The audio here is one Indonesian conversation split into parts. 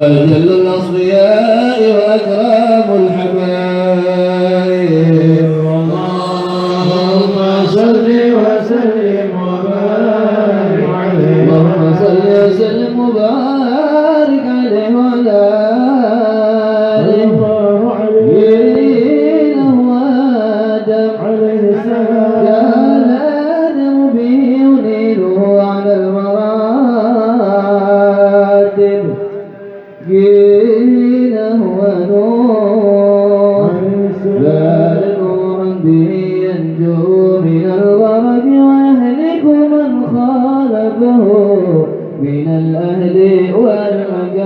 أجل الأصفياء وأكرم الحبايب. اللهم صل وسلم وبارك عليه. اللهم صل وسلم وبارك عليه وعلى آله وآدم عليه السلام. كان آدم به ينيله على المراتب. جيله ونور زال نورا به ينجو من الغرق ويهلك من خالفه من الأهل والأقارب.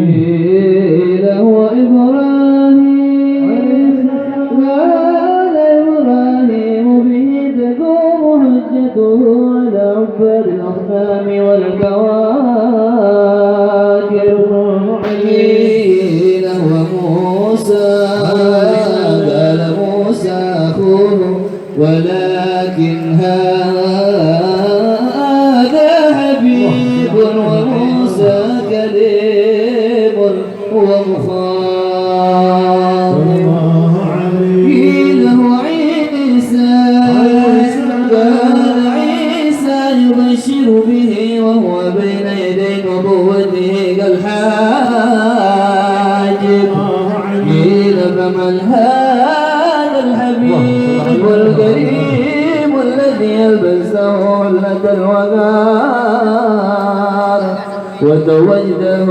جيله وإبراهيم قال إبراهيم به تقوم حجته عباد الأصنام والكواكب. قيل هو موسى قال موسى أخوه ولكن هذا حبيب وموسى كليم ومخاطب. قيل هو عيسى يبشر به وهو بين يدي نبوته كالحاجب. قيل فمن هذا الحبيب الكريم الذي يلبسه حلة الوقار وتوجده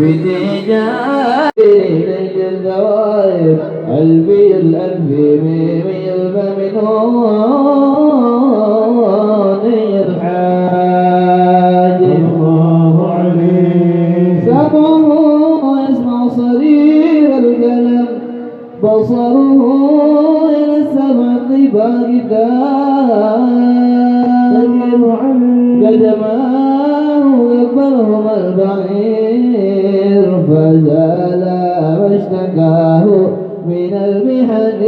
بتجاه إليه الدوائر ألفي الألفي من بصره إلى السمع الطباق قدماه قبلهما البعير فزال ما اشتكاه من المحن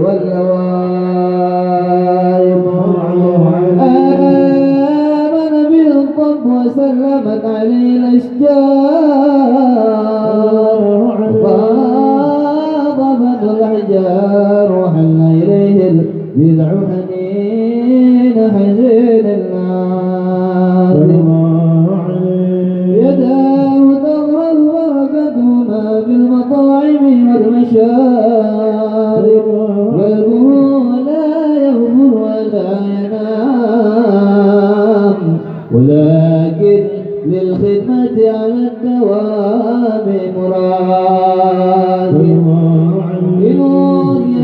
والنوائب. آمن به الطب وسلمت عليه الأشجار الأحجار وحل إليه الجذع حنين حزين النار. يداه تغرد بركتهما في المطاعم والمشارب. قلبه لا يغفر ولا ينام ولكن للخدمة على الدوام مراد.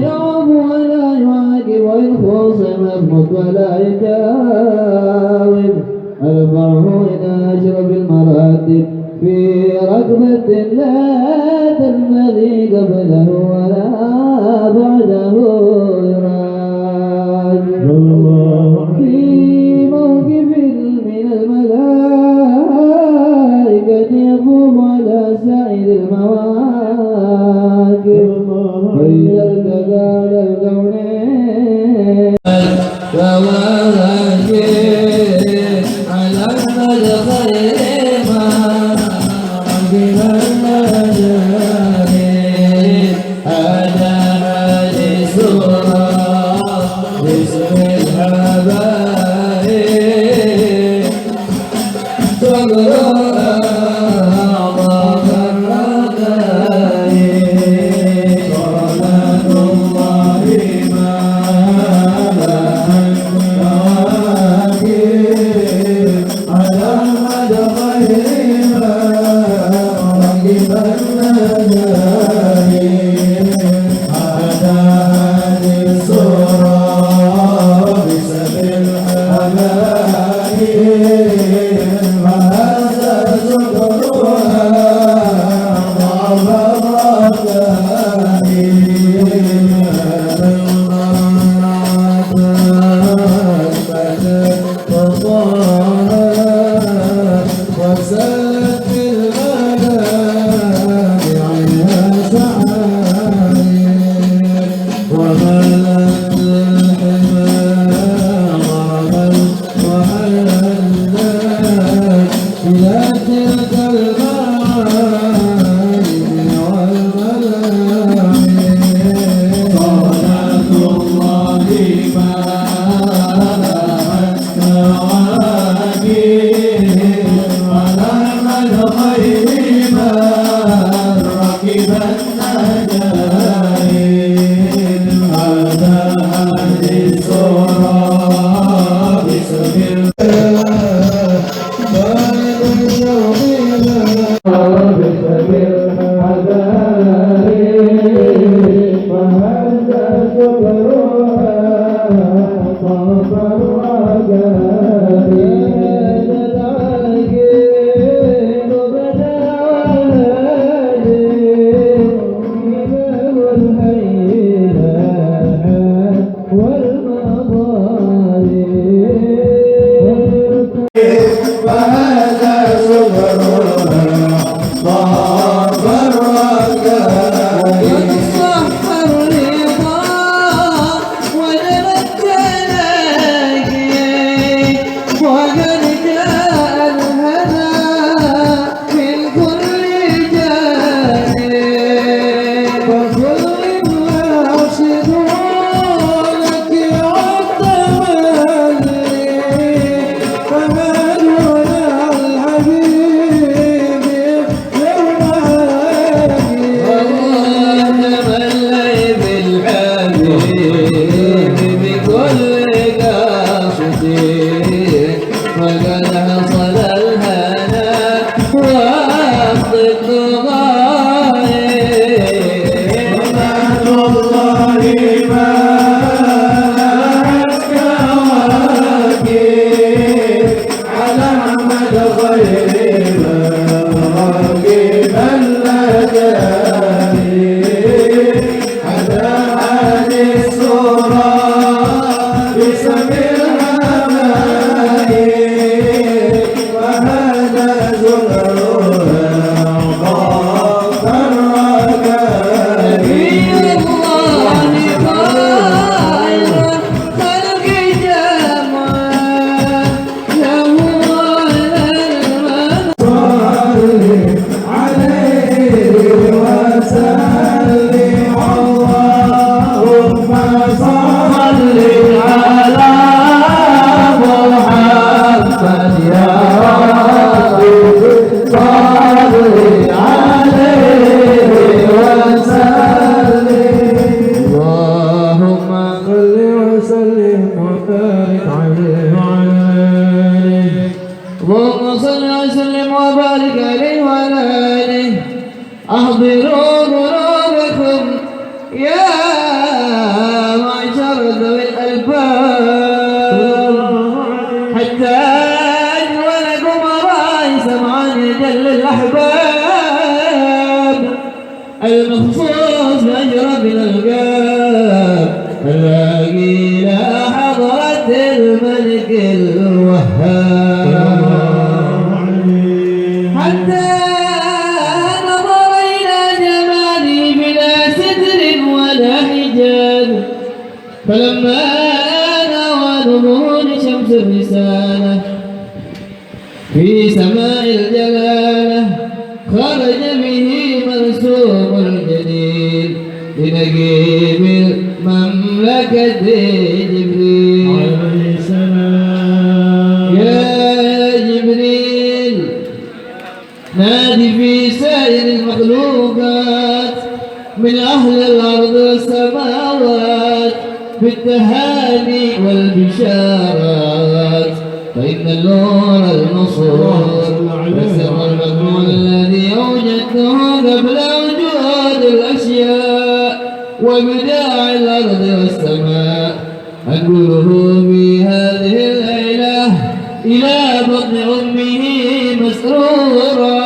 يعظ ولا يعاقب وإن خصم يصمت ولا يجاوب. الفرح إن أشرف المراتب في ركبة لا تنبغي قبله ولا بعده يراد. في موقف من الملائكة يقوم على سائر المواقف. وإذا التقى الكونين فواكب على الخير ما من المجانين. هذا حديث باسم الحبايب ومن الحمى ضربا وحلا اللهم صل وسلم وبارك عليه وعلى آله. أحضروا قلوبكم يا معشر ذوي الألباب حتى أجملكم رئيس معاني جل الأحباب المخصوص بأشرف الألقاب الباقي إلى حضرة الملك الوهاب حتى نظر إلى جمالي بلا ستر ولا حجاب فلما أنا وظهور شمس الرسالة في سماء الجلالة خرج به مرسوم الجليل لنجيب المملكة جبريل عليه السلام. يا جبريل نادي في سائر المخلوقات من أهل الأرض والسماوات بالتهاني والبشارات فإن النور المصور والسر المكنون الذي أوجدته قبل وجود الأشياء وبداع الأرض والسماء أنقله في هذه الليلة إلى بطن أمه مسرورا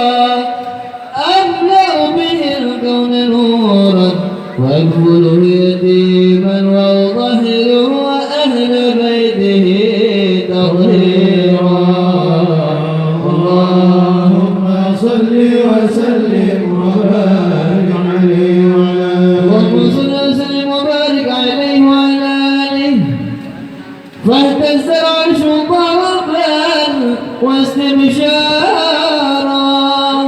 أملأ به الكون نورا وأكفله يتيما وأطهره وأهل بيته تطهيرا. اللهم صل وسلم وبارك عليه وعلى آله. اللهم صل وسلم وبارك عليه وعلى آله. فاهتز العرش طربا واستبشارا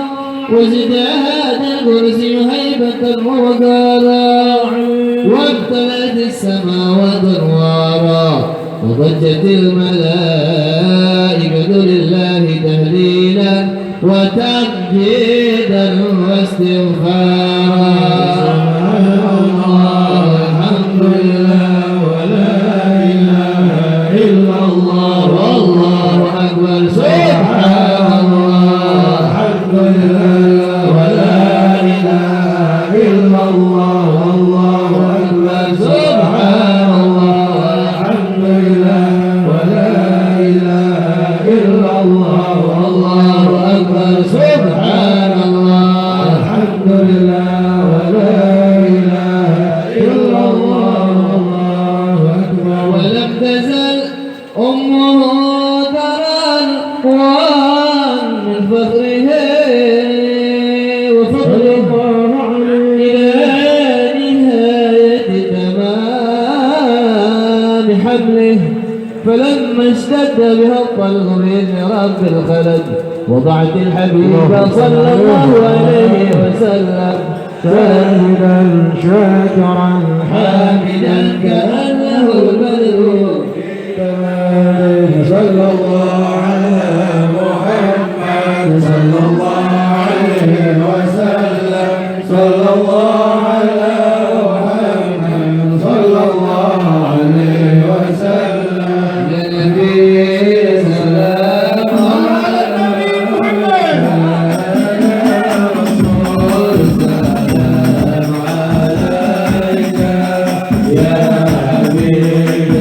وازداد الكرسي هيبة ووقارا وامتلأت السماوات انوارا وضجت الملائكة لله تهليلا وتمجيدا واستغفارا. الحمد لله ولا إله إلا الله والله إلا الله والله أكبر سبحان الله الحمد لله ولا إله إلا الله والله أكبر ولم تزل أمه ترى القرآن من فخره وفضله إلى نهاية تمام حمله فلما اشتد بها الطلق بإذن رب الخلق وضعت الحبيب صلى الله عليه وسلم شاهدا شاكرا حامدا كأنه البدر صلى الله على محمد صلى الله عليه وسلم صلى الله على محمد صلى الله عليه وسلم يا نبي سلام على النبي محمد يا رسول سلام عليك يا حبيب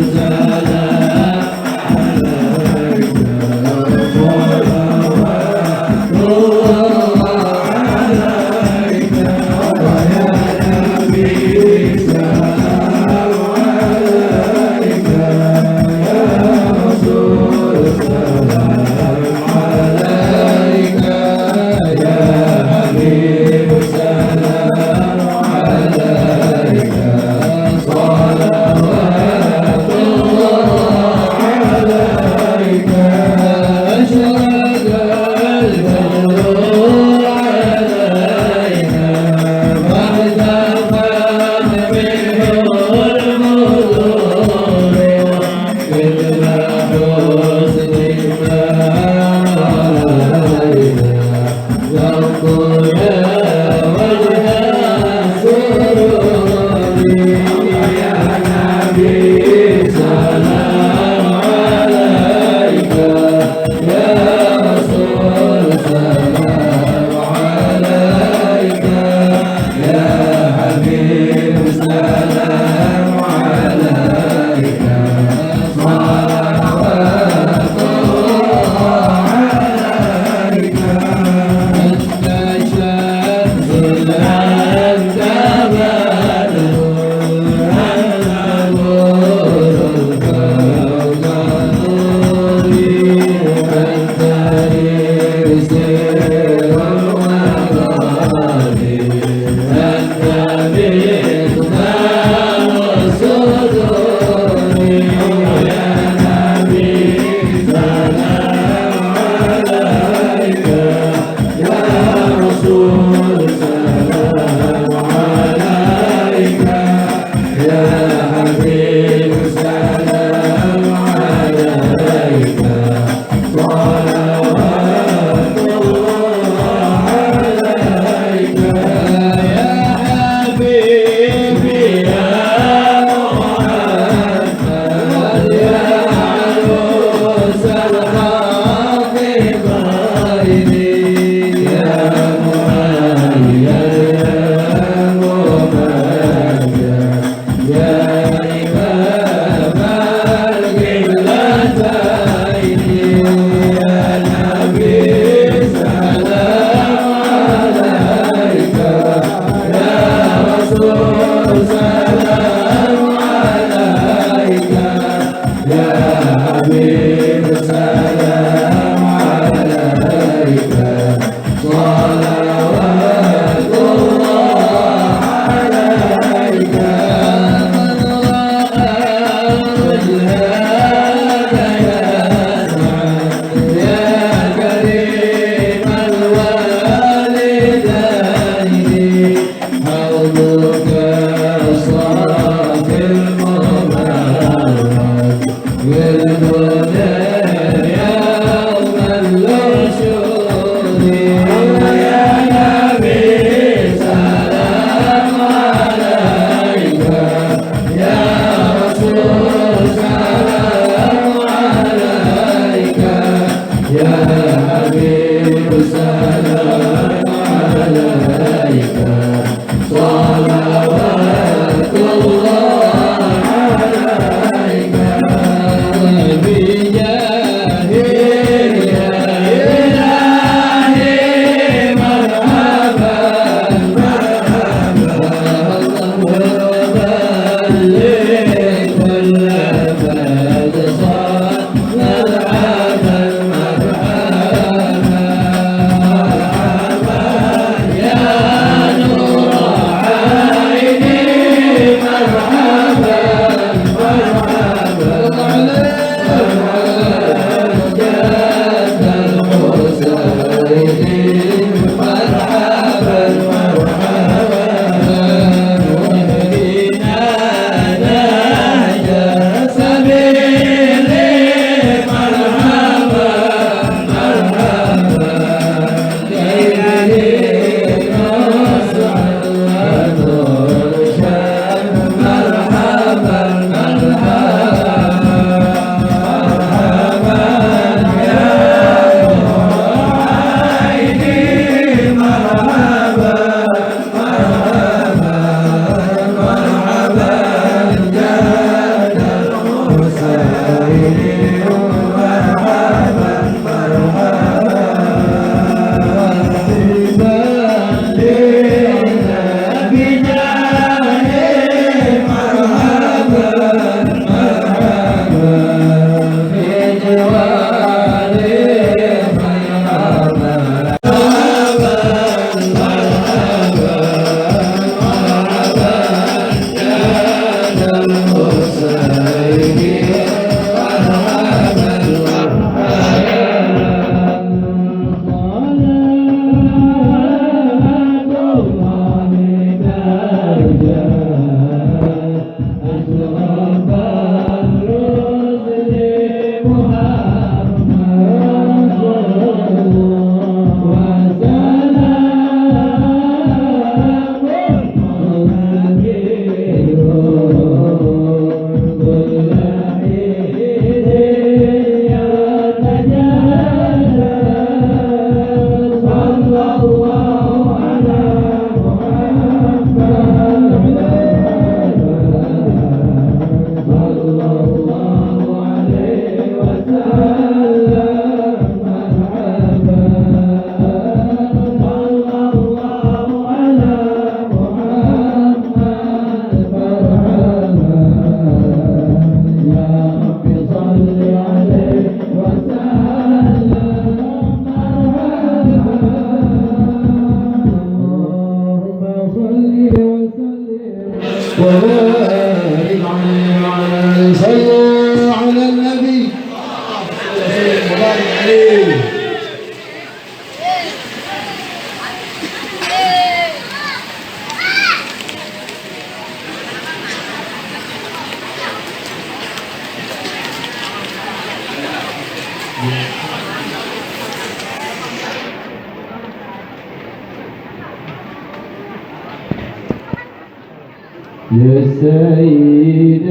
يا سيد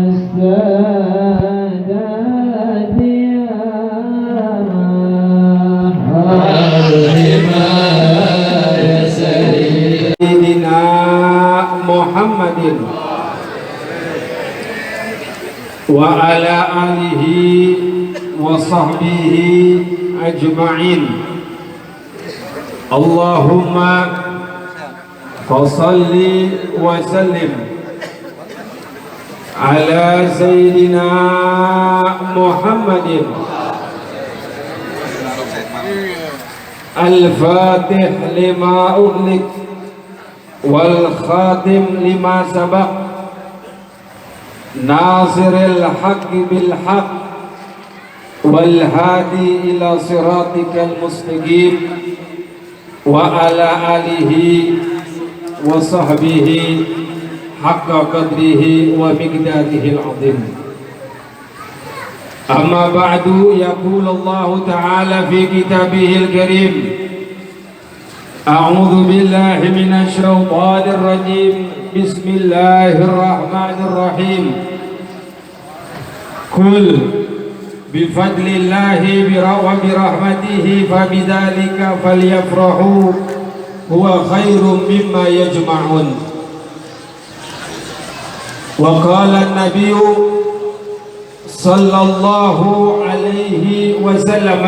السادات يا حبيبنا يا سيدنا محمد وعلى آله وصحبه أجمعين. اللهم فصل وسلم على سيدنا محمد الفاتح لما أغلق والخاتم لما سبق ناصر الحق بالحق والهادي إلى صراطك المستقيم وعلى آله وصحبه حق قدره ومقداره العظيم. أما بعد، يقول الله تعالى في كتابه الكريم: أعوذ بالله من الشيطان الرجيم، بسم الله الرحمن الرحيم. قل بفضل الله وبرحمته فبذلك فليفرحوا هو خير مما يجمعون. وقال النبي صلى الله عليه وسلم: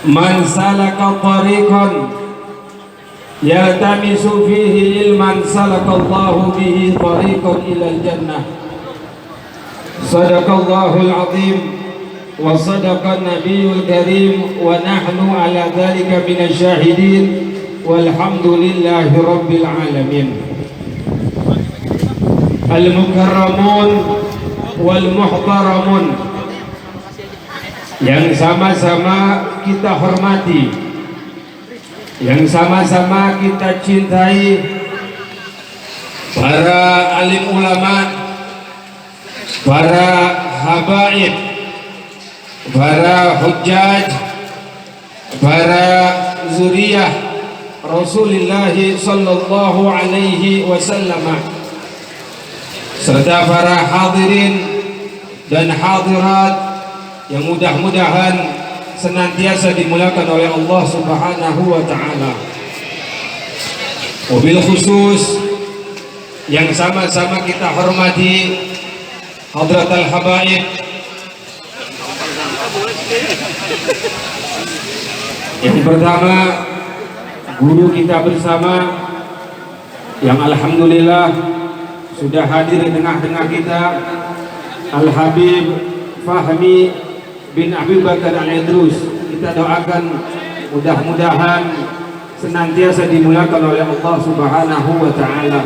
من سلك طريقا يلتمس فيه علما سلك الله به طريقا إلى الجنة. صدق الله العظيم وصدق النبي الكريم ونحن على ذلك من الشاهدين والحمد لله رب العالمين. Al-mukarramun wal muhtaramun, yang sama-sama kita hormati, yang sama-sama kita cintai, para alim ulama, para habaib, para hujjaj, para zuriyah Rasulullah sallallahu alaihi wasallam, serta para hadirin dan hadirat yang mudah-mudahan senantiasa dimuliakan oleh Allah Subhanahu wa taala. Wabil khusus yang sama-sama kita hormati Hadrat al-Habaib, yang pertama guru kita bersama yang alhamdulillah sudah hadir di tengah-tengah kita, Al-Habib Fahmi bin Abi Bakar Al-Idrus. Kita doakan mudah-mudahan senantiasa dimuliakan oleh Allah Subhanahu wa taala.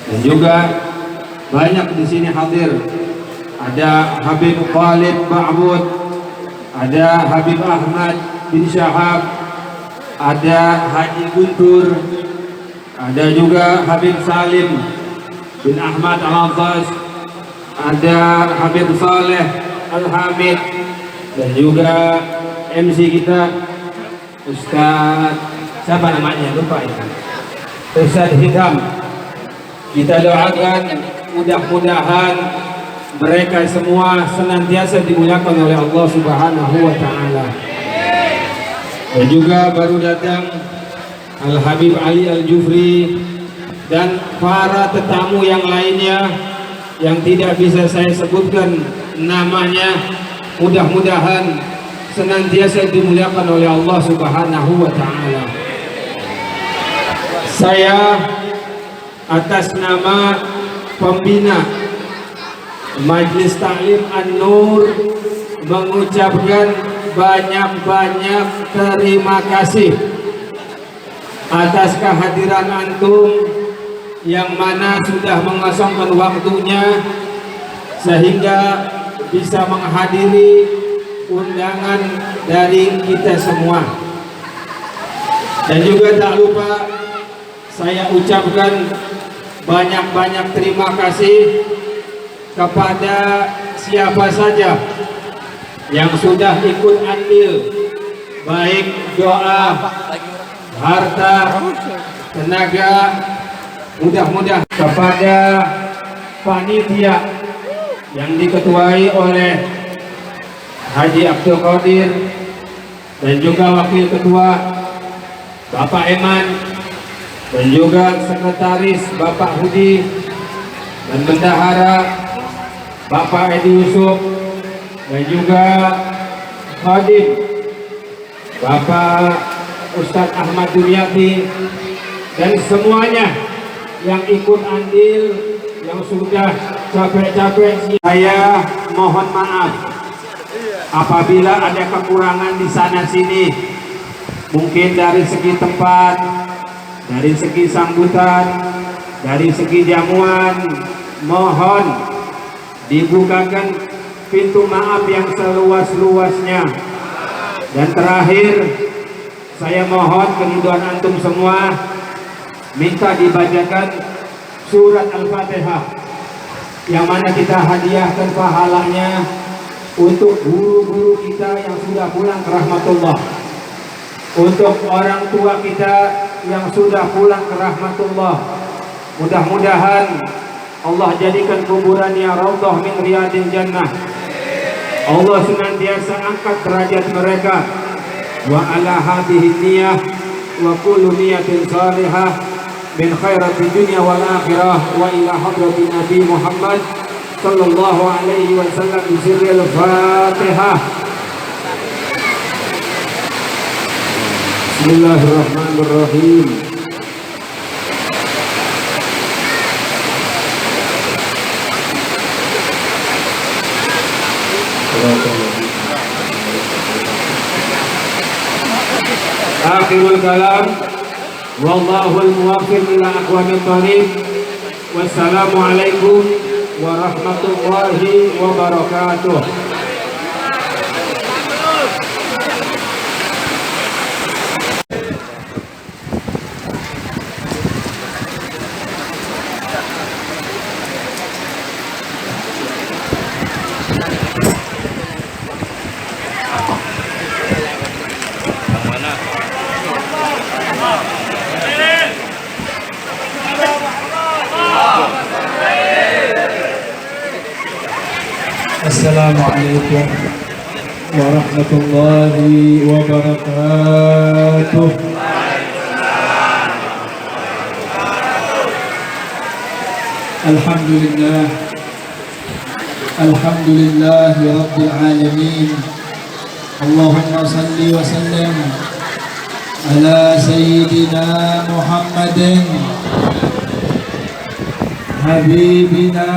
Dan juga banyak di sini hadir. Ada Habib Khalid Ma'bud, ada Habib Ahmad bin Syahab, ada Haji Guntur, ada juga Habib Salim bin Ahmad Al-Abbas, ada Habib Saleh Al-Hamid, dan juga MC kita Ustaz siapa namanya, lupa ya, Ustaz Hidam. Kita doakan mudah-mudahan mereka semua senantiasa dimuliakan oleh Allah Subhanahu wa taala. Dan juga baru datang Al-Habib Ali Al-Jufri dan para tetamu yang lainnya yang tidak bisa saya sebutkan namanya, mudah-mudahan senantiasa dimuliakan oleh Allah Subhanahu wa taala. Saya atas nama pembina Majelis Ta'lim An-Nur mengucapkan banyak-banyak terima kasih atas kehadiran antum yang mana sudah mengosongkan waktunya sehingga bisa menghadiri undangan dari kita semua. Dan juga tak lupa saya ucapkan banyak-banyak terima kasih kepada siapa saja yang sudah ikut andil, baik doa, harta, tenaga mudah-mudahan kepada panitia yang diketuai oleh Haji Abdul Qadir dan juga Wakil Ketua Bapak Eman dan juga Sekretaris Bapak Hudi dan Bendahara Bapak Edi Yusuf dan juga Khadim Bapak Ustadz Ahmad Duryati dan semuanya yang ikut andil, yang sudah capek-capek. Saya mohon maaf apabila ada kekurangan di sana sini, mungkin dari segi tempat, dari segi sambutan, dari segi jamuan. Mohon dibukakan pintu maaf yang seluas-luasnya. Dan terakhir, saya mohon keridhaan antum semua, minta dibacakan surat Al-Fatihah yang mana kita hadiahkan pahalanya untuk guru-guru kita yang sudah pulang ke rahmatullah, untuk orang tua kita yang sudah pulang ke rahmatullah. Mudah-mudahan Allah jadikan kuburannya raudhah min riyadil jannah. Allah senantiasa angkat derajat mereka. Wa ala hadhihi niyah wa kullu niyatin salihah min khairati dunya wal akhirah wa ila hadrati Nabi Muhammad sallallahu alaihi wasallam bi sirril Fatihah. Bismillahirrahmanirrahim. Akhirul kalam, wallahul muwaffiq ila aqwamit thoriq. Wassalamualaikum warahmatullahi wabarakatuh. Assalamualaikum warahmatullahi wabarakatuh. Alhamdulillah, alhamdulillahi rabbil alamin. Allahumma salli wa sallim ala sayyidina Muhammadin habibina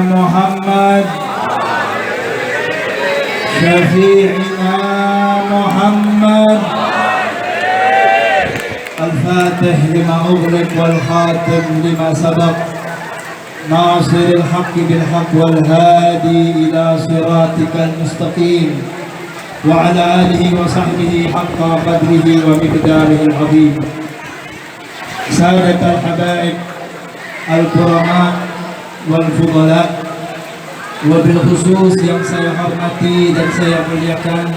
Muhammad شفيعنا محمد الفاتح لما أغلق والخاتم لما سبق ناصر الحق بالحق والهادي إلى صراطك المستقيم وعلى آله وصحبه حق قدره ومقداره العظيم. سادة الحبائب الكرماء والفضلاء, wabil khusus yang saya hormati dan saya muliakan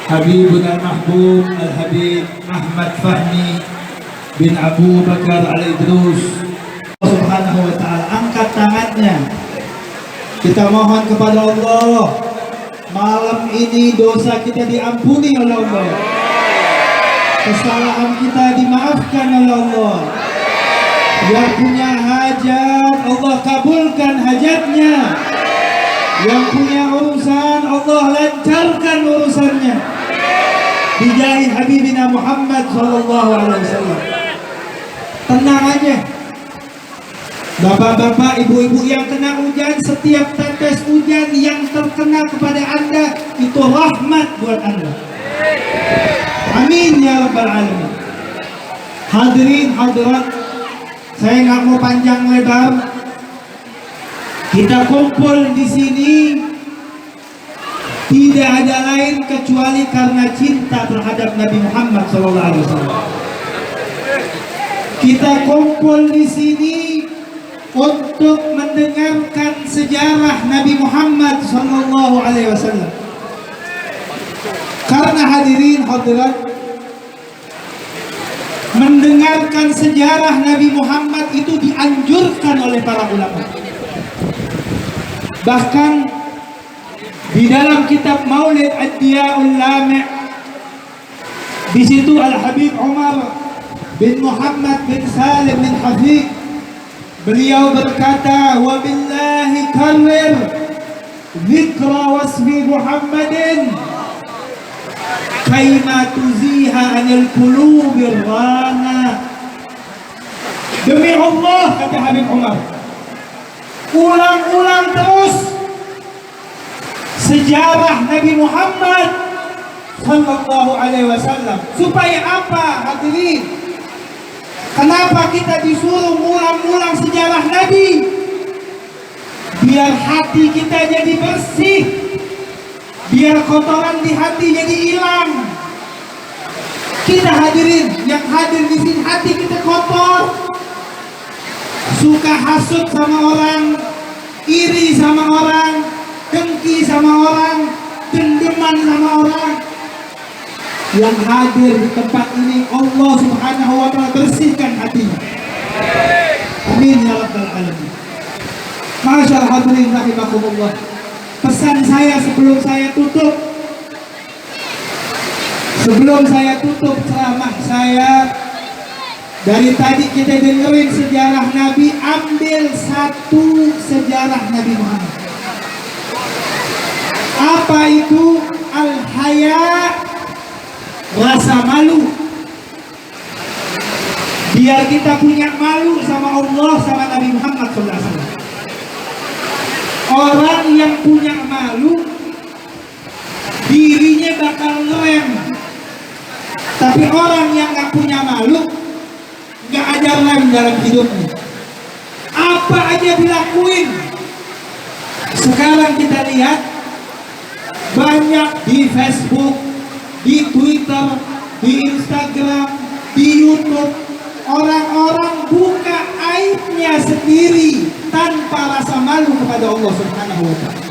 Habibun al-Mahbub Al-Habib Ahmad Fahmi bin Abu Bakar Al-Idrus. Allah Subhanahu wa ta'ala angkat tangannya, kita mohon kepada Allah malam ini dosa kita diampuni oleh Allah, kesalahan kita dimaafkan oleh Allah. Yang punya hajat Allah kabulkan hajatnya, yang punya urusan Allah lancarkan urusannya. Bijahi Habibina Muhammad sallallahu alaihi wasallam. Tenang aja, bapak-bapak, ibu-ibu yang kena hujan, setiap tetes hujan yang terkena kepada anda itu rahmat buat anda. Amin ya rabbal alamin. Hadirin hadirat, saya nggak mau panjang lebar. Kita kumpul di sini tidak ada lain kecuali karena cinta terhadap Nabi Muhammad SAW. Kita kumpul di sini untuk mendengarkan sejarah Nabi Muhammad SAW. Karena hadirin hadirat, mendengarkan sejarah Nabi Muhammad itu dianjurkan oleh para ulama. Bahkan di dalam kitab Maulid Ad-Diya'ul Lami' di situ Al-Habib Umar bin Muhammad bin Salim bin Hafiq, beliau berkata, wa billahi karrir dzikra wasfi Muhammadin kaima tuziha anil qulubir rana. Demi Allah, kata Habib Umar, ulang-ulang terus sejarah Nabi Muhammad sallallahu alaihi wasallam. Supaya apa, hadirin? Kenapa kita disuruh ulang-ulang sejarah Nabi? Biar hati kita jadi bersih, biar kotoran di hati jadi hilang. Kita hadirin yang hadir di sini, hati kita kotor, suka hasut sama orang, iri sama orang, dengki sama orang, dendeman sama orang. Yang hadir di tempat ini Allah Subhanahu wa ta'ala bersihkan hatinya. Amin ya rabbal alamin. Masyaallah hadirin rahimakumullah. Pesan saya sebelum saya tutup ceramah saya, dari tadi kita dengerin sejarah Nabi, ambil satu sejarah Nabi Muhammad. Apa itu? Al-haya, rasa malu. Biar kita punya malu sama Allah, sama Nabi Muhammad SAW. Orang yang punya malu, dirinya bakal ngerem. Tapi orang yang gak punya malu, gak ada rem dalam hidupnya. Apa aja dilakuin. Sekarang kita lihat banyak di Facebook, di Twitter, di Instagram, di YouTube, orang-orang buka aibnya sendiri tanpa rasa malu kepada Allah Subhanahu wa ta'ala.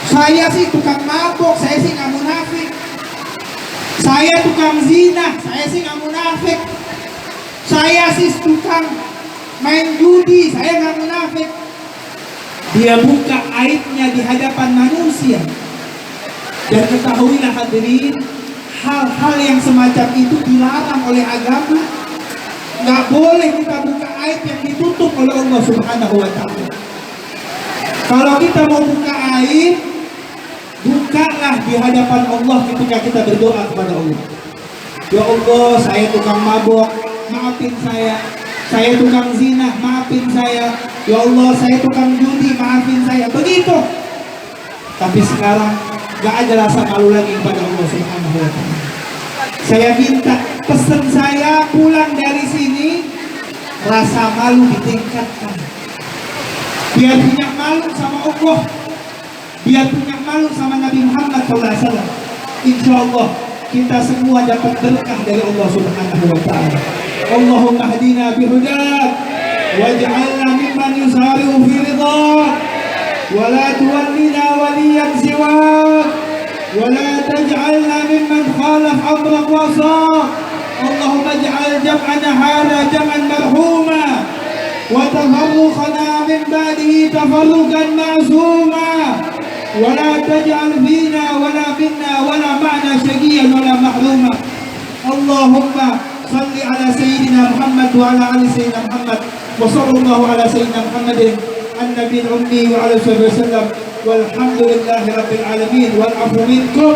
Saya sih tukang mabok, saya sih nggak munafik. Saya tukang zina, saya sih nggak munafik. Saya sih tukang main judi, saya nggak munafik. Dia buka aibnya di hadapan manusia. Dan ketahuilah hadirin, hal-hal yang semacam itu dilarang oleh agama. Nggak boleh kita buka aib yang ditutup oleh Allah Subhanahu wa ta'ala. Kalau kita mau buka aib, bukalah di hadapan Allah ketika kita berdoa kepada Allah. Ya Allah, saya tukang mabok, maafin saya. Saya tukang zina, maafin saya. Ya Allah, saya tukang judi, maafin saya. Begitu. Tapi sekarang gak ada rasa malu lagi kepada Allah Subhanahu wa ta'ala. Saya minta, pesan saya pulang dari sini, rasa malu ditingkatkan. Biar punya malu sama Allah, biar punya malu sama Nabi Muhammad SAW. Insya Allah kita semua dapat berkah dari Allah Subhanahu wa ta'ala. Allahumma hadina bihudak, waj'alna mimman yusari'u fi ridhak, ولا تولنا وليا سواك ولا تجعلنا ممن خالف امرك وعصاك. اللهم اجعل جمعنا هذا جمعا مرحوما وتفرقنا من بعده تفرقا معصوما ولا تجعل فينا ولا منا ولا معنا شقيا ولا محروما. اللهم صل على سيدنا محمد وعلى ال سيدنا محمد وصلى الله على سيدنا محمد النبي الأمي وعلى آله وسلم والحمد لله رب العالمين والعفو منكم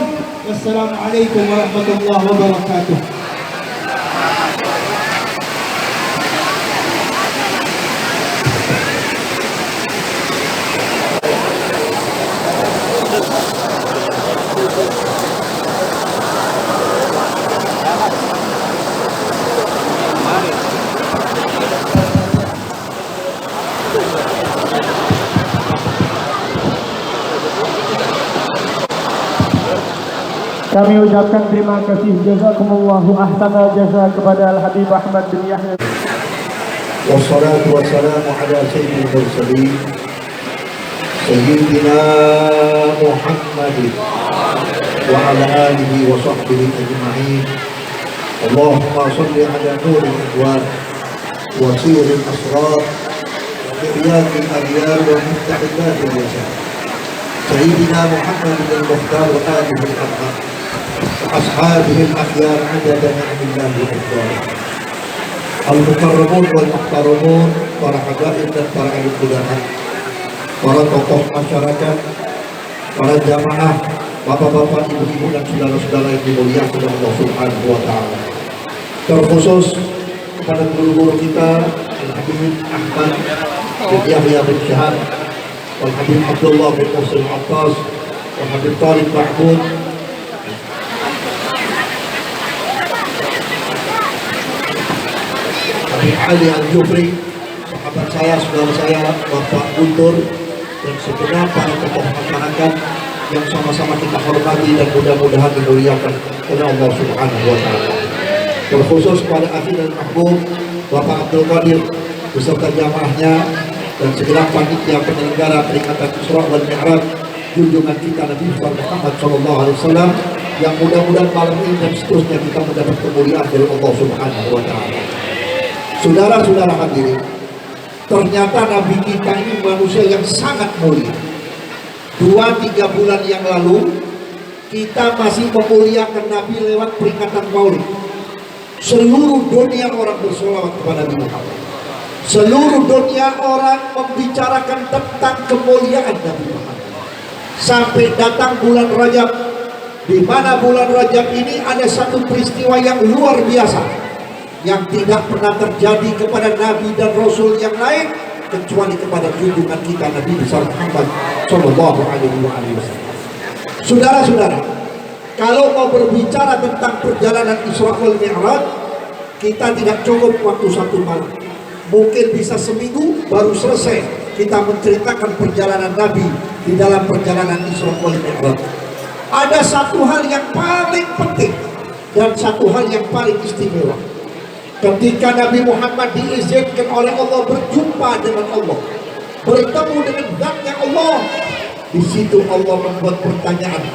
والسلام عليكم ورحمة الله وبركاته. Kami ucapkan terima kasih, jazakumullahu ahsanal jaza kepada Al-Habib Ahmad bin Yahya. Wassalatu wassalamu ala sayyidil mursalin sayyidina Muhammad wa ala alihi wa sahbihi ajma'in. اللهم صل على نور الأنوار وسير الأسرار ومرياض الأغيار ومفتح باب اليسار سيدنا محمد المختار وآله الأطهار وأصحابه الأخيار عدد نعم الله وإكرامه المكرمون والمحترمون para hadirin dan para alim ulama, para tokoh masyarakat, para jamaah, bapak-bapak, ibu-ibu dan saudara-saudara yang dimuliakan oleh Allah Subhanahu wa taala. Terkhusus kepada guru-guru kita Al-Habib Ahmad bin Yahya bin Syahab, Al-Habib Abdullah bin Muhsin Abbas, Al-Habib Talib Mahmud, Habib Ali Al-Jufri, sahabat saya, saudara saya, Bapak Guntur, dan segenap para tokoh masyarakat yang sama-sama kita hormati dan mudah-mudahan dimuliakan oleh Allah Subhanahu wa taala. Terkhusus kepada akhi dan mahbub Bapak Abdul Qadir beserta jamaahnya dan segenap panitia penyelenggara peringatan Isra wal Mi'raj junjungan kita Nabi Muhammad SAW, yang mudah-mudahan malam ini dan seterusnya kita mendapat kemuliaan dari Allah Subhanahu wa taala. Saudara-saudara hadirin, ternyata Nabi kita ini manusia yang sangat mulia. 2-3 bulan yang lalu kita masih memuliakan Nabi lewat peringatan Maulid. Seluruh dunia orang bersolawat kepada Nabi Muhammad. Seluruh dunia orang membicarakan tentang kemuliaan Nabi Muhammad. Sampai datang bulan Rajab, di mana bulan Rajab ini ada satu peristiwa yang luar biasa yang tidak pernah terjadi kepada Nabi dan Rasul yang lain kecuali kepada junjungan kita Nabi besar Muhammad Sallallahu Alaihi Wasallam. Saudara-saudara, kalau mau berbicara tentang perjalanan Isra wal Mi'raj, kita tidak cukup waktu 1 malam. Mungkin bisa seminggu baru selesai kita menceritakan perjalanan Nabi di dalam perjalanan Isra wal Mi'raj. Ada satu hal yang paling penting dan satu hal yang paling istimewa. Ketika Nabi Muhammad diizinkan oleh Allah berjumpa dengan Allah, bertemu dengan zatnya Allah, di situ Allah membuat pertanyaan.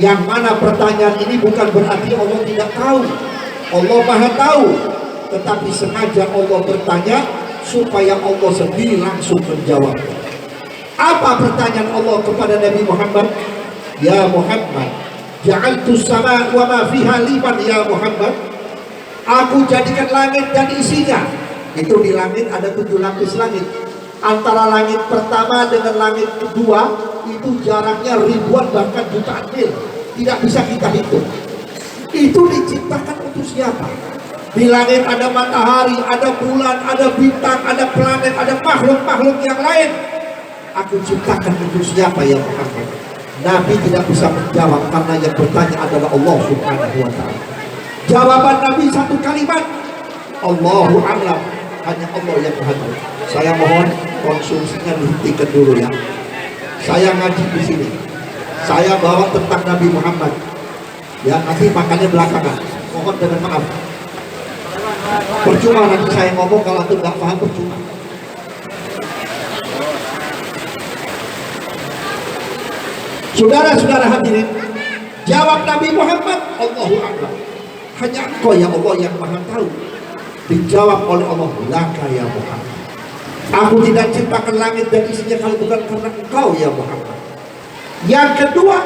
Yang mana pertanyaan ini bukan berarti Allah tidak tahu. Allah Maha tahu, tetapi sengaja Allah bertanya supaya Allah sendiri langsung menjawab. Apa pertanyaan Allah kepada Nabi Muhammad? Ya Muhammad, ja'altu sama wa ma fiha liman ya Muhammad. Aku jadikan langit dan isinya. Itu di langit ada 7 lapis langit. Antara langit pertama dengan langit kedua itu jaraknya ribuan bahkan jutaan mil. Tidak bisa kita hitung. Itu diciptakan untuk siapa? Di langit ada matahari, ada bulan, ada bintang, ada planet, ada makhluk-makhluk yang lain. Aku ciptakan untuk siapa ya Muhammad? Nabi tidak bisa menjawab karena yang bertanya adalah Allah Subhanahu wa taala. Jawaban Nabi satu kalimat, Allahu a'lam, hanya Allah yang Maha tahu. Saya mohon konsumsinya dihentikan dulu ya. Saya ngaji di sini. Saya bawa tentang Nabi Muhammad. Ya, nanti makannya belakangan. Mohon dengan maaf. Percuma nanti saya ngomong kalau itu nggak paham, percuma. Saudara-saudara hadirin, jawab Nabi Muhammad, Allahu a'lam. Hanya Engkau ya Allah yang Maha tahu. Dijawab oleh Allah, laka ya Muhammad. Aku tidak ciptakan langit dan isinya kalau bukan karena Engkau ya Muhammad. Yang kedua,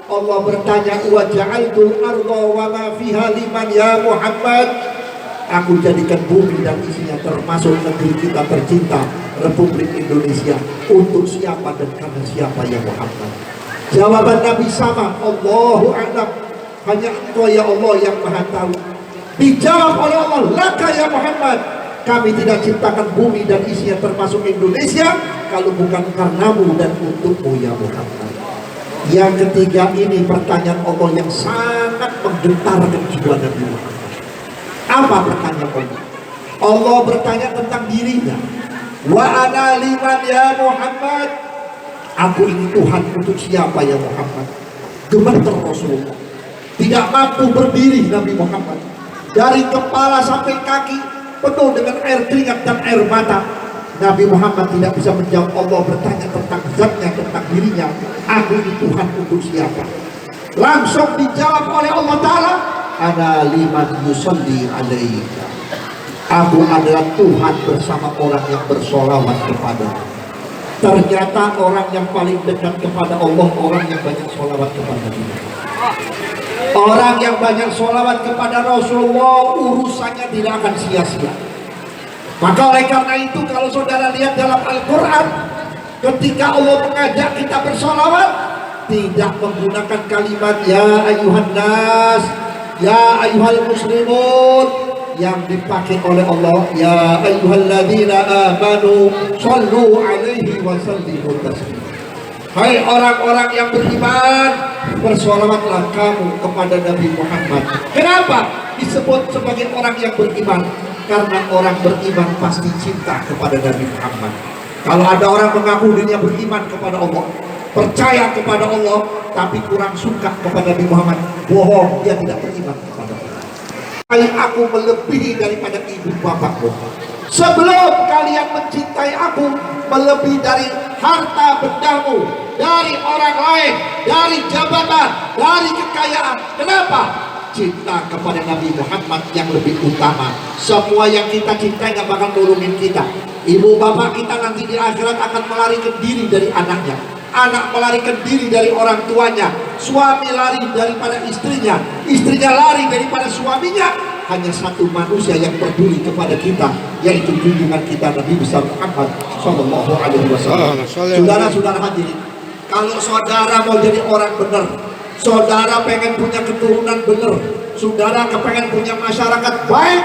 Allah bertanya, wa ja'altul arda wa ma fiha liman ya Muhammad. Aku jadikan bumi dan isinya termasuk negeri kita tercinta Republik Indonesia untuk siapa dan karena siapa ya Muhammad. Jawaban Nabi sama, Allahu a'lam. Hanya Engkau ya Allah yang Maha tahu. Dijawab oleh Allah, laka ya Muhammad. Kami tidak ciptakan bumi dan isinya termasuk Indonesia kalau bukan karenamu dan untukmu ya Muhammad. Yang ketiga ini pertanyaan Allah yang sangat menggetarkan jiwa Nabi Muhammad. Apa pertanyaan Allah? Allah bertanya tentang dirinya. Wa ana liman ya Muhammad. Aku ini Tuhan untuk siapa ya Muhammad? Gemeter Rasulullah. Tidak mampu berdiri Nabi Muhammad. Dari kepala sampai kaki penuh dengan air keringat dan air mata. Nabi Muhammad tidak bisa menjawab. Allah bertanya tentang zatnya, tentang dirinya. Aku ini Tuhan untuk siapa? Langsung dijawab oleh Allah Ta'ala. ana liman yusalli alaika. Aku adalah Tuhan bersama orang yang bersolawat kepada. Ternyata orang yang paling dekat kepada Allah, orang yang banyak solawat kepada Dia. Orang yang banyak solawat kepada Rasulullah, urusannya tidak akan sia-sia. Maka oleh karena itu, kalau saudara lihat dalam Al-Quran, ketika Allah mengajak kita bersolawat, tidak menggunakan kalimat ya ayuhan nas, ya ayuhal muslimun. Yang dipakai oleh Allah ya ayyuhalladzina amanu shallu alaihi wa sallimu taslima. Hai orang-orang yang beriman, bersolawatlah kamu kepada Nabi Muhammad. Kenapa disebut sebagai orang yang beriman? Karena orang beriman pasti cinta kepada Nabi Muhammad. Kalau ada orang mengaku dirinya beriman kepada Allah, percaya kepada Allah, tapi kurang suka kepada Nabi Muhammad, bohong, dia tidak beriman kepada Allah. Aku melebihi daripada ibu bapakmu. Sebelum kalian mencintai aku melebihi dari harta bendamu, dari orang lain, dari jabatan, dari kekayaan. Kenapa? Cinta kepada Nabi Muhammad yang lebih utama. Semua yang kita cintai gak bakal nolongin kita. Ibu bapak kita nanti di akhirat akan melarikan diri dari anaknya, anak melarikan diri dari orang tuanya, suami lari daripada istrinya, istrinya lari daripada suaminya. Hanya satu manusia yang peduli kepada kita, yaitu junjungan kita Nabi besar Muhammad Sallallahu Alaihi Wasallam. Saudara-saudara hadirin, kalau saudara mau jadi orang benar, saudara pengen punya keturunan benar, saudara kepengen punya masyarakat baik,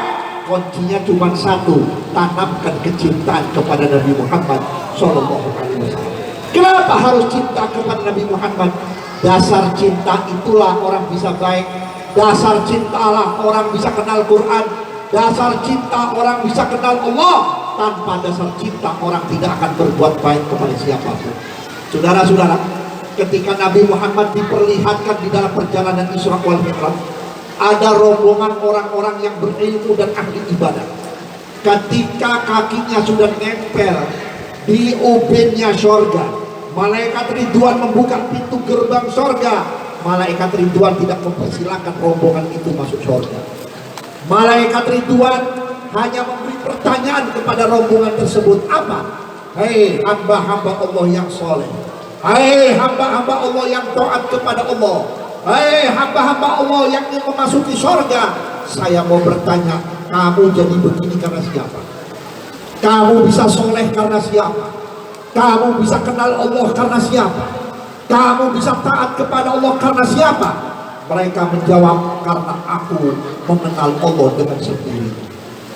kuncinya cuma satu: tanamkan kecintaan kepada Nabi Muhammad Sallallahu Alaihi Wasallam. Kenapa harus cinta kepada Nabi Muhammad? Dasar cinta itulah orang bisa baik. Dasar cintalah orang bisa kenal Quran. Dasar cinta orang bisa kenal Allah. Tanpa dasar cinta orang tidak akan berbuat baik kepada siapapun. Saudara-saudara, ketika Nabi Muhammad diperlihatkan di dalam perjalanan Isra wal Mi'raj, ada rombongan orang-orang yang berilmu dan ahli ibadah. Ketika kakinya sudah nempel di ubinnya sorga, malaikat Ridwan membuka pintu gerbang sorga. Malaikat Ridwan tidak mempersilahkan rombongan itu masuk surga. Malaikat Ridwan hanya memberi pertanyaan kepada rombongan tersebut. Apa? Hei hamba-hamba Allah yang soleh, hei hamba-hamba Allah yang taat kepada Allah, hei hamba-hamba Allah yang ingin memasuki surga, saya mau bertanya, kamu jadi begini karena siapa? Kamu bisa soleh karena siapa? Kamu bisa kenal Allah karena siapa? Kamu bisa taat kepada Allah karena siapa? Mereka menjawab, karena aku mengenal Allah dengan sendirinya.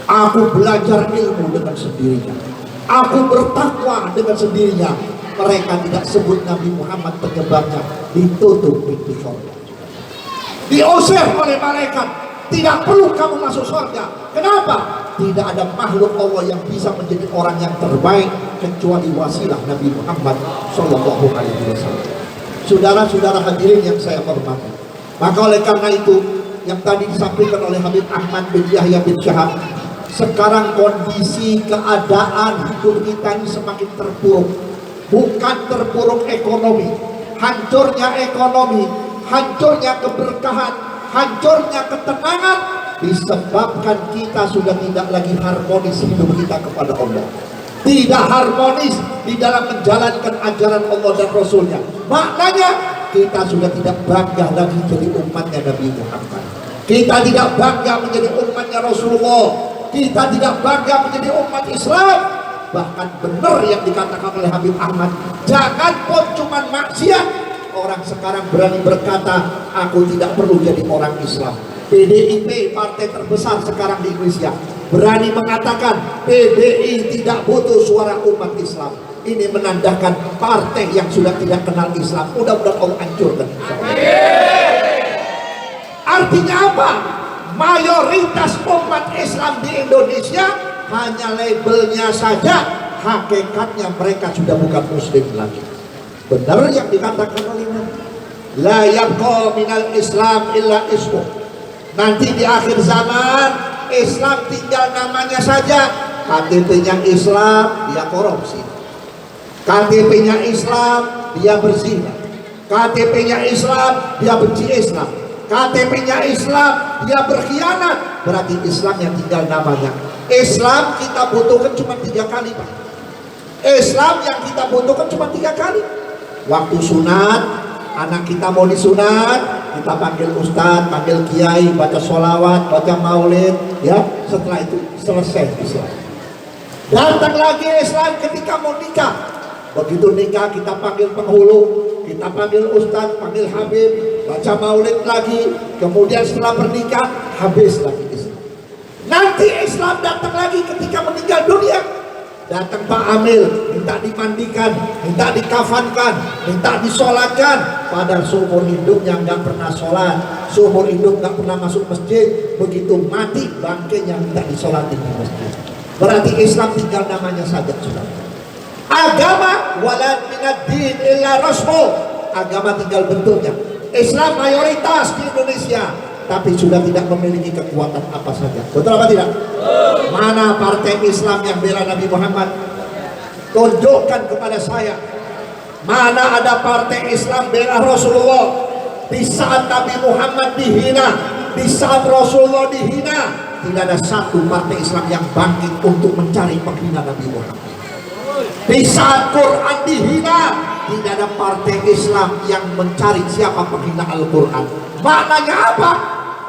Aku belajar ilmu dengan sendirinya. Aku bertakwa dengan sendirinya. Mereka tidak sebut Nabi Muhammad, penyebabnya ditutup pintu surga, diusir oleh malaikat. Tidak perlu kamu masuk surga. Kenapa? Tidak ada makhluk Allah yang bisa menjadi orang yang terbaik kecuali wasilah Nabi Muhammad Sallallahu Alaihi Wasallam. Saudara-saudara hadirin yang saya hormati, maka oleh karena itu yang tadi disampaikan oleh Habib Ahmad bin Yahya bin Syahab, sekarang kondisi keadaan hidup kita ini semakin terpuruk. Bukan terpuruk ekonomi, hancurnya ekonomi, hancurnya keberkahan, hancurnya ketenangan disebabkan kita sudah tidak lagi harmonis hidup kita kepada Allah. Tidak harmonis di dalam menjalankan ajaran Allah dan Rasulnya. Maknanya kita sudah tidak bangga lagi jadi umatnya Nabi Muhammad. Kita tidak bangga menjadi umatnya Rasulullah. Kita tidak bangga menjadi umat Islam. Bahkan benar yang dikatakan oleh Habib Ahmad, jangan pun cuma maksiat, orang sekarang berani berkata, aku tidak perlu jadi orang Islam. PDIP, partai terbesar sekarang di Indonesia, berani mengatakan PDI tidak butuh suara umat Islam. Ini menandakan partai yang sudah tidak kenal Islam. Mudah-mudahan Allah hancurkan. Artinya apa? Mayoritas umat Islam di Indonesia hanya labelnya saja, hakikatnya mereka sudah bukan muslim lagi. Benar yang dikatakan oleh Nabi, la yabqa minal Islam illa ismuh. Nanti di akhir zaman Islam tinggal namanya saja. KTP-nya Islam, dia korupsi. KTP-nya Islam, dia berzina. KTP-nya Islam, dia benci Islam. KTP-nya Islam, dia berkhianat, berarti Islam yang tinggal namanya. Islam kita butuhkan cuma 3 kali, Pak. Islam yang kita butuhkan cuma 3 kali. Waktu sunat, anak kita mau disunat, kita panggil ustadz, panggil kiai, baca sholawat, baca maulid, ya. Setelah itu selesai Islam. Datang lagi Islam ketika mau nikah. Begitu nikah kita panggil penghulu, kita panggil ustadz, panggil habib, baca maulid lagi. Kemudian setelah bernikah habis lagi Islam. Nanti Islam datang lagi ketika meninggal dunia. Datang Pak Amil, minta dimandikan, minta dikafankan, minta disolatkan. Padahal seumur hidupnya nggak pernah sholat, seumur hidup nggak pernah masuk masjid. Begitu mati bangkainya minta disolatin di masjid. Berarti Islam tinggal namanya saja sudah. Agama wala minad din illa rasmu. Agama tinggal bentuknya. Islam mayoritas di Indonesia, tapi sudah tidak memiliki kekuatan apa saja. Betul apa tidak? Mana partai Islam yang bela Nabi Muhammad? Tunjukkan kepada saya. Mana ada partai Islam bela Rasulullah? Di saat Nabi Muhammad dihina, di saat Rasulullah dihina, tidak ada satu partai Islam yang bangkit untuk mencari penghina Nabi Muhammad. Di saat Quran dihina, tidak ada partai Islam yang mencari siapa penghina Al-Quran. Maknanya apa?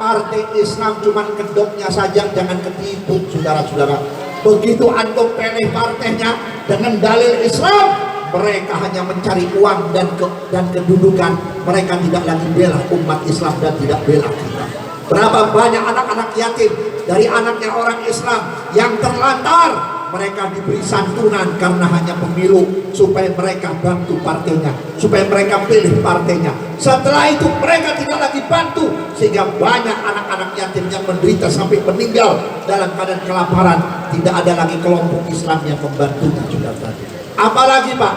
Partai Islam cuma kedoknya saja, jangan ketipu saudara-saudara. Begitu antum pilih partainya dengan dalil Islam, mereka hanya mencari uang dan kedudukan. Mereka tidak lagi bela umat Islam dan tidak bela kita. Berapa banyak anak-anak yatim dari anaknya orang Islam yang terlantar, mereka diberi santunan karena hanya pemilu, supaya mereka bantu partainya, supaya mereka pilih partainya. Setelah itu mereka tidak lagi bantu, sehingga banyak anak-anak yatim yang menderita sampai meninggal dalam keadaan kelaparan. Tidak ada lagi kelompok Islam yang membantunya juga tadi. Apalagi Pak,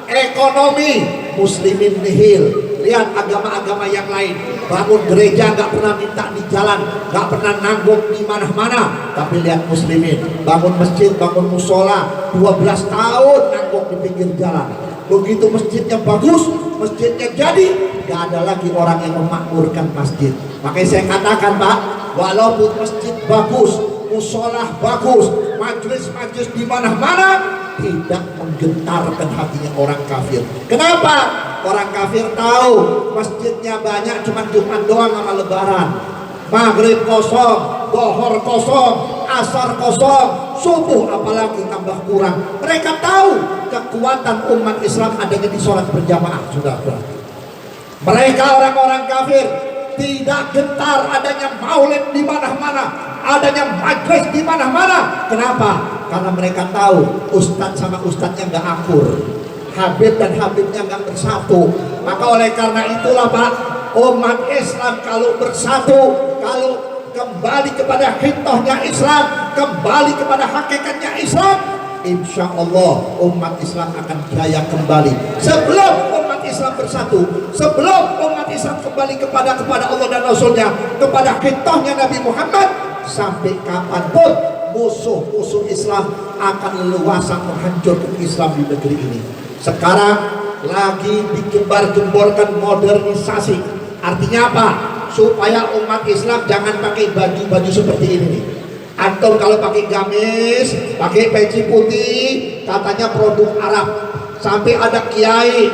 ekonomi muslimin nihil. Lihat agama-agama yang lain, bangun gereja nggak pernah minta di jalan, nggak pernah nangguk di mana-mana. Tapi lihat muslimin, bangun masjid, bangun musola, 12 tahun nangguk di pinggir jalan. Begitu masjidnya bagus, masjidnya jadi, nggak ada lagi orang yang memakmurkan masjid. Makanya saya katakan Pak, walaupun masjid bagus, musola bagus, majelis-majelis di mana-mana, tidak menggentarkan hatinya orang kafir. Kenapa? Orang kafir tahu masjidnya banyak, cuma Jumat doang sama Lebaran. Maghrib kosong, Dhuhr kosong, Asar kosong, subuh apalagi tambah kurang. Mereka tahu kekuatan umat Islam adanya di sholat berjamaah, saudara. Mereka orang-orang kafir tidak gentar adanya maulid di mana-mana, adanya majlis di mana-mana. Kenapa? Karena mereka tahu ustadz sama ustadznya nggak akur, habib dan habibnya nggak bersatu. Maka oleh karena itulah Pak, umat Islam kalau bersatu, kalau kembali kepada hitohnya Islam, kembali kepada hakikatnya Islam, insya Allah umat Islam akan jaya kembali. Sebelum umat Islam bersatu, sebelum umat Islam kembali kepada Allah dan Rasulnya, kepada hitohnya Nabi Muhammad, sampai kapanpun musuh-musuh Islam akan leluasa menghancurkan Islam di negeri ini. Sekarang lagi digembar-gemborkan modernisasi. Artinya apa? Supaya umat Islam jangan pakai baju-baju seperti ini nih. Antum kalau pakai gamis, pakai peci putih, katanya produk Arab. Sampai ada kiai